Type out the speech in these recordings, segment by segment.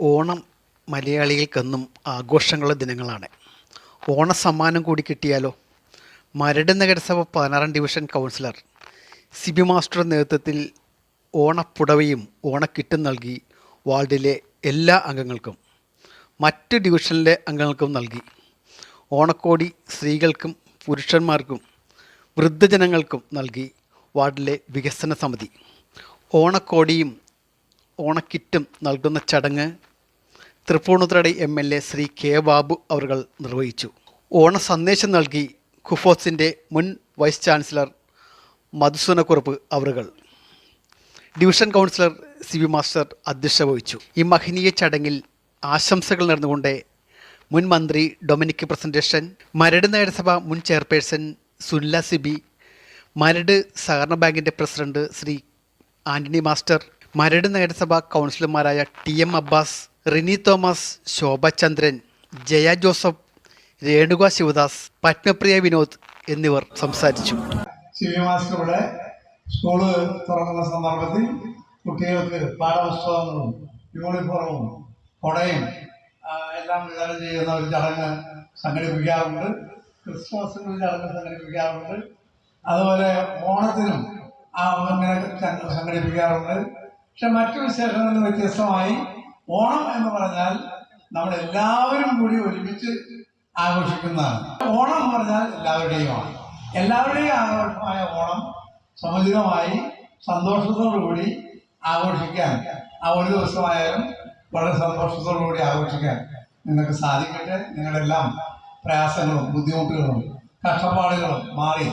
ഓണം മലയാളികൾക്കെന്നും ആഘോഷങ്ങളുടെ ദിനങ്ങളാണ്. ഓണസമ്മാനം കൂടി കിട്ടിയാലോ? മരട് നഗരസഭ 16 ഡിവിഷൻ കൗൺസിലർ സിബി മാസ്റ്ററുടെ നേതൃത്വത്തിൽ ഓണപ്പുടവയും ഓണക്കിറ്റും നൽകി വാർഡിലെ എല്ലാ അംഗങ്ങൾക്കും മറ്റ് ഡിവിഷനിലെ അംഗങ്ങൾക്കും നൽകി. ഓണക്കോടി സ്ത്രീകൾക്കും പുരുഷന്മാർക്കും വൃദ്ധജനങ്ങൾക്കും നൽകി വാർഡിലെ വികസന സമിതി. ഓണക്കോടിയും ഓണക്കിറ്റും നൽകുന്ന ചടങ്ങ് തൃപ്പൂണിത്തുറ MLA ശ്രീ കെ ബാബു അവർ നിർവഹിച്ചു. ഓണ സന്ദേശം നൽകി കുഫോസിൻ്റെ മുൻ വൈസ് ചാൻസലർ മധുസൂദനക്കുറുപ്പ് അവർ. ഡിവിഷൻ കൗൺസിലർ സിബി മാസ്റ്റർ അധ്യക്ഷത വഹിച്ചു. ഈ മഹനീയ ചടങ്ങിൽ ആശംസകൾ നേർന്നുകൊണ്ട് മുൻ മന്ത്രി ഡൊമിനിക് പ്രസൻറ്റേഷൻ, മരട് നഗരസഭ മുൻ ചെയർപേഴ്സൺ സുനില സിബി, മരട് സഹകരണ ബാങ്കിൻ്റെ പ്രസിഡന്റ് ശ്രീ ആൻ്റണി മാസ്റ്റർ, മരട് നഗരസഭ കൗൺസിലർമാരായ TM അബ്ബാസ്, റിനി തോമസ്, ശോഭ ചന്ദ്രൻ, ജയ ജോസഫ്, രേണുക ശിവദാസ്, പത്മപ്രിയ വിനോദ് എന്നിവർ സംസാരിച്ചു. സിബി മാസ്റ്റർ ഇവിടെ സ്കൂള് തുറക്കുന്ന സന്ദർഭത്തിൽ കുട്ടികൾക്ക് പാഠപുസ്തകങ്ങളും യൂണിഫോമും കൊടയും എല്ലാം വിതരണം ചെയ്യുന്ന ഒരു ചടങ്ങ് സംഘടിപ്പിക്കാറുണ്ട്. ക്രിസ്മസിന് ഒരു ചടങ്ങ് സംഘടിപ്പിക്കാറുണ്ട്. അതുപോലെ ഓണത്തിനും അങ്ങനെ സംഘടിപ്പിക്കാറുണ്ട്. പക്ഷെ മറ്റു വിശേഷങ്ങളിൽ നിന്ന് വ്യത്യസ്തമായി ഓണം എന്ന് പറഞ്ഞാൽ നമ്മളെല്ലാവരും കൂടി ഒരുമിച്ച് ആഘോഷിക്കുന്നതാണ്. ഓണം എന്ന് പറഞ്ഞാൽ എല്ലാവരുടെയുമാണ്. എല്ലാവരുടെയും ആഘോഷമായ ഓണം സമുചിതമായി സന്തോഷത്തോടുകൂടി ആഘോഷിക്കാൻ ഒരു ദിവസമായാലും വളരെ സന്തോഷത്തോടുകൂടി ആഘോഷിക്കാൻ നിങ്ങൾക്ക് സാധിക്കട്ടെ. നിങ്ങളെല്ലാം പ്രയാസങ്ങളും ബുദ്ധിമുട്ടുകളും കഷ്ടപ്പാടുകളും മാറി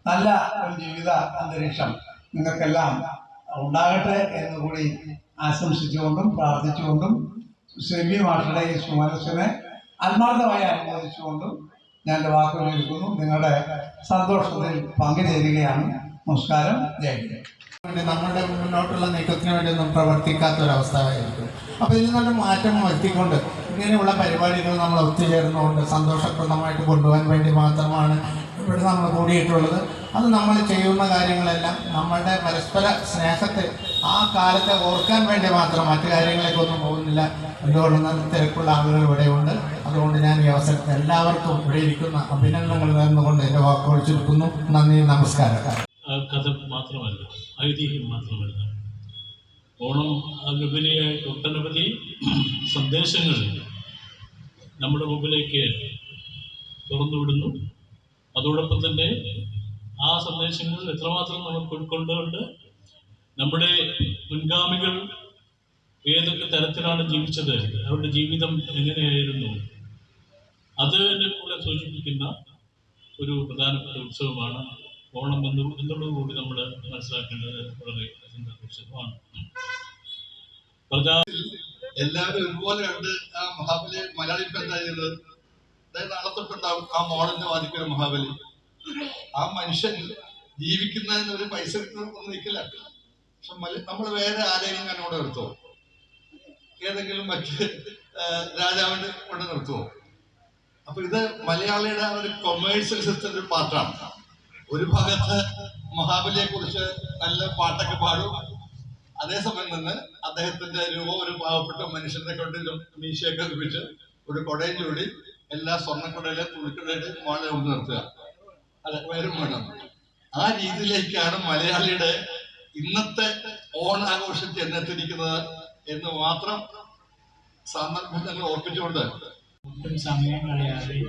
നല്ല ഒരു ജീവിത അന്തരീക്ഷം നിങ്ങൾക്കെല്ലാം ഉണ്ടാകട്ടെ എന്നുകൂടി ആശംസിച്ചുകൊണ്ടും പ്രാർത്ഥിച്ചുകൊണ്ടും സിബി മാസ്റ്ററുടെ ഈ സുമനസ്സിനെ ആത്മാർത്ഥമായി അനുമോദിച്ചുകൊണ്ടും ഞാൻ എൻ്റെ വാക്കുകൾ എടുക്കുന്നു. നിങ്ങളുടെ സന്തോഷത്തിൽ പങ്കുചേരുകയാണ്. നമസ്കാരം. ജയ്. നമ്മുടെ മുന്നോട്ടുള്ള നീക്കത്തിന് വേണ്ടി ഒന്നും പ്രവർത്തിക്കാത്തൊരവസ്ഥയായിരിക്കും. അപ്പോൾ ഇതിൽ നല്ല മാറ്റം വരുത്തിക്കൊണ്ട് ഇങ്ങനെയുള്ള പരിപാടികൾ നമ്മൾ ഒത്തുചേർന്നുകൊണ്ട് സന്തോഷപ്രദമായിട്ട് കൊണ്ടുപോകാൻ വേണ്ടി മാത്രമാണ് ഇവിടെ നമ്മൾ കൂടിയിട്ടുള്ളത്. അത് നമ്മൾ ചെയ്യുന്ന കാര്യങ്ങളെല്ലാം നമ്മളുടെ പരസ്പര സ്നേഹത്തെ ആ കാലത്തെ ഓർക്കാൻ വേണ്ടി മാത്രം, മറ്റു കാര്യങ്ങളിലേക്കൊന്നും പോകുന്നില്ല. എന്തുകൊണ്ടെന്നാൽ തിരക്കുള്ള ആളുകൾ ഇവിടെയുണ്ട്. അതുകൊണ്ട് ഞാൻ ഈ അവസരത്തിൽ എല്ലാവർക്കും ഇവിടെ ഇരിക്കുന്ന അഭിനന്ദനങ്ങൾ നേർന്നുകൊണ്ട് എൻ്റെ വാക്കുകൾ ചുരുക്കുന്നു. നന്ദി, നമസ്കാരം. കഥ മാത്രമല്ല, ഐതിഹ്യം മാത്രമല്ല, ഓണം അതിലുപരിയായിട്ട് ഒട്ടനവധി സന്ദേശങ്ങൾ നമ്മുടെ മുമ്പിലേക്ക് തുറന്നുവിടുന്നു. അതോടൊപ്പം തന്നെ ആ സന്ദേശങ്ങൾ എത്രമാത്രം നമുക്ക് ഉൾക്കൊണ്ടുകൊണ്ട് നമ്മുടെ മുൻഗാമികൾ ഏതൊക്കെ തരത്തിലാണ് ജീവിച്ചത്, അവരുടെ ജീവിതം എങ്ങനെയായിരുന്നു, അതിനെ കൂടെ സൂചിപ്പിക്കുന്ന ഒരു പ്രധാനപ്പെട്ട ഉത്സവമാണ് ഓണം എന്നുള്ളത് കൂടി നമ്മൾ മനസ്സിലാക്കേണ്ടത് വളരെ അത്യന്താപേക്ഷിതമാണ്. എല്ലാവരും ഒരുപോലെ കണ്ട് ആ മഹാബലി മലയാളി എന്തായത് നാളെ തൊട്ടുണ്ടാവും ആ മോഡലിനെ ബാധിക്കുന്ന മഹാബലി. ആ മനുഷ്യൻ ജീവിക്കുന്നതിന് ഒരു പൈസ ഒന്നും നിൽക്കില്ല. പക്ഷെ നമ്മൾ വേറെ ആരെയും കണ്ണോടെ നിർത്തുമോ? ഏതെങ്കിലും മറ്റ് രാജാവിന്റെ കൊണ്ട് നിർത്തുമോ? അപ്പൊ ഇത് മലയാളിയുടെ ഒരു കൊമേഴ്സ്യൽ സിസ്റ്റത്തിന്റെ ഒരു പാർട്ടാണ്. ഒരു ഭാഗത്ത് മഹാബലിയെ കുറിച്ച് നല്ല പാട്ടൊക്കെ പാടും, അതേസമയം നിന്ന് അദ്ദേഹത്തിന്റെ രൂപം ഒരു പാവപ്പെട്ട മനുഷ്യന്റെ കൊണ്ടിലും മീശയൊക്കെ നിർമ്മിച്ച് ഒരു കൊടയും ചൂടി എല്ലാ സ്വർണ്ണക്കടയിലെ തുണിക്കടയിലെ മോളെ കൊണ്ട് നിർത്തുക. അല്ല, വേരും വേണം. ആ രീതിയിലേക്കാണ് മലയാളിയുടെ ഇന്നത്തെ ഓണാഘോഷത്തിൽ എന്നെത്തിയിരിക്കുന്നത് എന്ന് മാത്രം സന്ദർഭം തന്നെ ഓർപ്പിച്ചുകൊണ്ട് ഒട്ടും സമയം കളയാതെ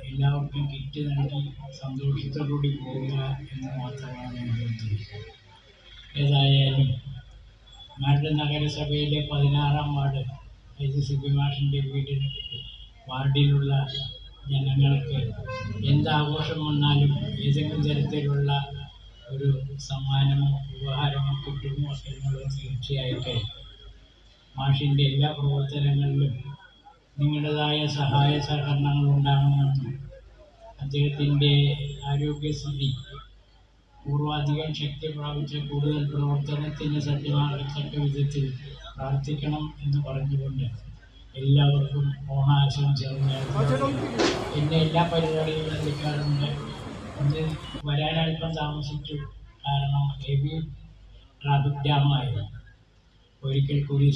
എല്ലാവർക്കും കിറ്റ് നൽകി സന്തോഷത്തോടുകൂടി പോവുക എന്ന് മാത്രമാണ് ഉദ്ദേശിച്ചത്. ഏതായാലും മരട് നഗരസഭയിലെ 16-ാം വാർഡ് സിബി മാഷിൻ്റെ വീടിന് വാർഡിലുള്ള ജനങ്ങൾക്ക് എന്താഘോഷം വന്നാലും ഏതെങ്കിലും തരത്തിലുള്ള ഒരു സമ്മാനമോ ഉപഹാരമോ കിട്ടുമോ എന്നുള്ളത് തീർച്ചയായിട്ട് മാഷിൻ്റെ എല്ലാ പ്രവർത്തനങ്ങളിലും നിങ്ങളുടേതായ സഹായ സഹകരണങ്ങൾ ഉണ്ടാകണമെന്നും അദ്ദേഹത്തിൻ്റെ ആരോഗ്യസ്ഥിതി പൂർവാധികം ശക്തി പ്രാപിച്ച കൂടുതൽ പ്രവർത്തനത്തിന് സജ്ജമാകത്തക്ക വിധത്തിൽ പ്രാർത്ഥിക്കണം എന്ന് പറഞ്ഞുകൊണ്ട് എല്ലാവർക്കും ഓണാശംസകൾ നേർന്നു. പിന്നെ എല്ലാ പരിപാടികളും വിളിക്കാറുണ്ട്. ഇന്ന് വരാനൽപ്പം താമസിച്ചു, കാരണം ഹെവി ട്രാഫിക് ജാമായിരുന്നു. ഒരിക്കൽ കൂടി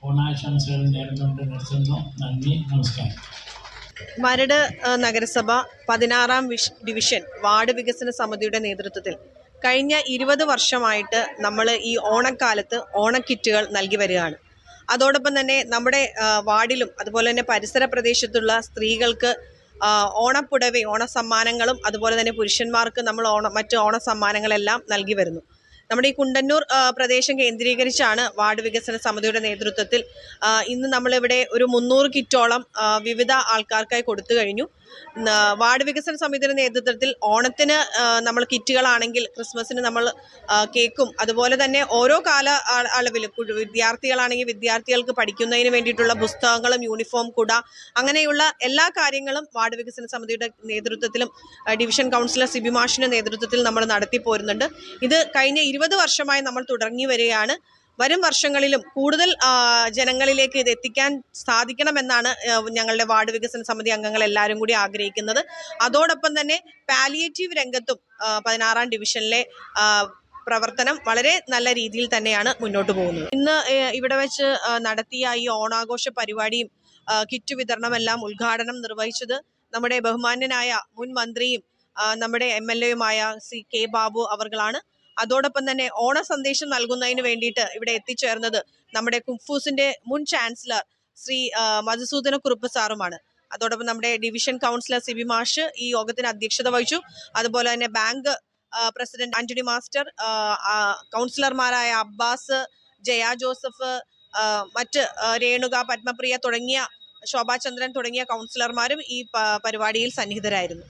ഓണാശംസകൾ നേർന്നുകൊണ്ട് നിർത്തുന്നു. നന്ദി, നമസ്കാരം. മരട് നഗരസഭ 16-ാം ഡിവിഷൻ വാർഡ് വികസന സമിതിയുടെ നേതൃത്വത്തിൽ കഴിഞ്ഞ 20 വർഷമായിട്ട് നമ്മൾ ഈ ഓണക്കാലത്ത് ഓണക്കിറ്റുകൾ നൽകി വരികയാണ്. അതോടൊപ്പം തന്നെ നമ്മുടെ വാർഡിലും അതുപോലെ തന്നെ പരിസര പ്രദേശത്തുള്ള സ്ത്രീകൾക്ക് ഓണപ്പുടവയും ഓണസമ്മാനങ്ങളും അതുപോലെ തന്നെ പുരുഷന്മാർക്ക് നമ്മൾ മറ്റ് ഓണസമ്മാനങ്ങളെല്ലാം നൽകി വരുന്നു. നമ്മുടെ ഈ കുണ്ടന്നൂർ പ്രദേശം കേന്ദ്രീകരിച്ചാണ് വാർഡ് വികസന സമിതിയുടെ നേതൃത്വത്തിൽ ഇന്ന് നമ്മളിവിടെ ഒരു 300 കിറ്റോളം വിവിധ ആൾക്കാർക്കായി കൊടുത്തു കഴിഞ്ഞു. വാർഡ് വികസന സമിതിയുടെ നേതൃത്വത്തിൽ ഓണത്തിന് നമ്മൾ കിറ്റുകളാണെങ്കിൽ ക്രിസ്മസിന് നമ്മൾ കേക്കും അതുപോലെ തന്നെ ഓരോ കാല അളവിൽ വിദ്യാർത്ഥികളാണെങ്കിൽ വിദ്യാർത്ഥികൾക്ക് പഠിക്കുന്നതിന് വേണ്ടിയിട്ടുള്ള പുസ്തകങ്ങളും യൂണിഫോം കുട അങ്ങനെയുള്ള എല്ലാ കാര്യങ്ങളും വാർഡ് വികസന സമിതിയുടെ നേതൃത്വത്തിലും ഡിവിഷൻ കൗൺസിലർ സിബി മാഷിന്റെ നേതൃത്വത്തിൽ നമ്മൾ നടത്തി പോരുന്നുണ്ട്. ഇത് കഴിഞ്ഞ 20 വർഷമായി നമ്മൾ തുടങ്ങി വരികയാണ്. വരും വർഷങ്ങളിലും കൂടുതൽ ജനങ്ങളിലേക്ക് ഇത് എത്തിക്കാൻ സാധിക്കണമെന്നാണ് ഞങ്ങളുടെ വാർഡ് വികസന സമിതി അംഗങ്ങൾ എല്ലാവരും കൂടി ആഗ്രഹിക്കുന്നത്. അതോടൊപ്പം തന്നെ പാലിയേറ്റീവ് രംഗത്തും 16-ാം ഡിവിഷനിലെ പ്രവർത്തനം വളരെ നല്ല രീതിയിൽ തന്നെയാണ് മുന്നോട്ട് പോകുന്നത്. ഇന്ന് ഇവിടെ വെച്ച് നടത്തിയ ഈ ഓണാഘോഷ പരിപാടിയും കിറ്റ് വിതരണമെല്ലാം ഉദ്ഘാടനം നിർവഹിച്ചത് നമ്മുടെ ബഹുമാന്യനായ മുൻ മന്ത്രിയും നമ്മുടെ MLA-യുമായ കെ ബാബു അവർകളാണ്. അതോടൊപ്പം തന്നെ ഓണ സന്ദേശം നൽകുന്നതിന് വേണ്ടിയിട്ട് ഇവിടെ എത്തിച്ചേർന്നത് നമ്മുടെ കുംഫൂസിന്റെ മുൻ ചാൻസലർ ശ്രീ മധുസൂദനക്കുറുപ്പ് സാറുമാണ്. അതോടൊപ്പം നമ്മുടെ ഡിവിഷൻ കൗൺസിലർ സിബി മാഷ് ഈ യോഗത്തിന് അധ്യക്ഷത വഹിച്ചു. അതുപോലെ തന്നെ ബാങ്ക് പ്രസിഡന്റ് ആന്റണി മാസ്റ്റർ, കൗൺസിലർമാരായ അബ്ബാസ്, ജയ ജോസഫ്, മറ്റ് രേണുക, പത്മപ്രിയ തുടങ്ങിയ ശോഭാചന്ദ്രൻ തുടങ്ങിയ കൗൺസിലർമാരും ഈ പരിപാടിയിൽ സന്നിഹിതരായിരുന്നു.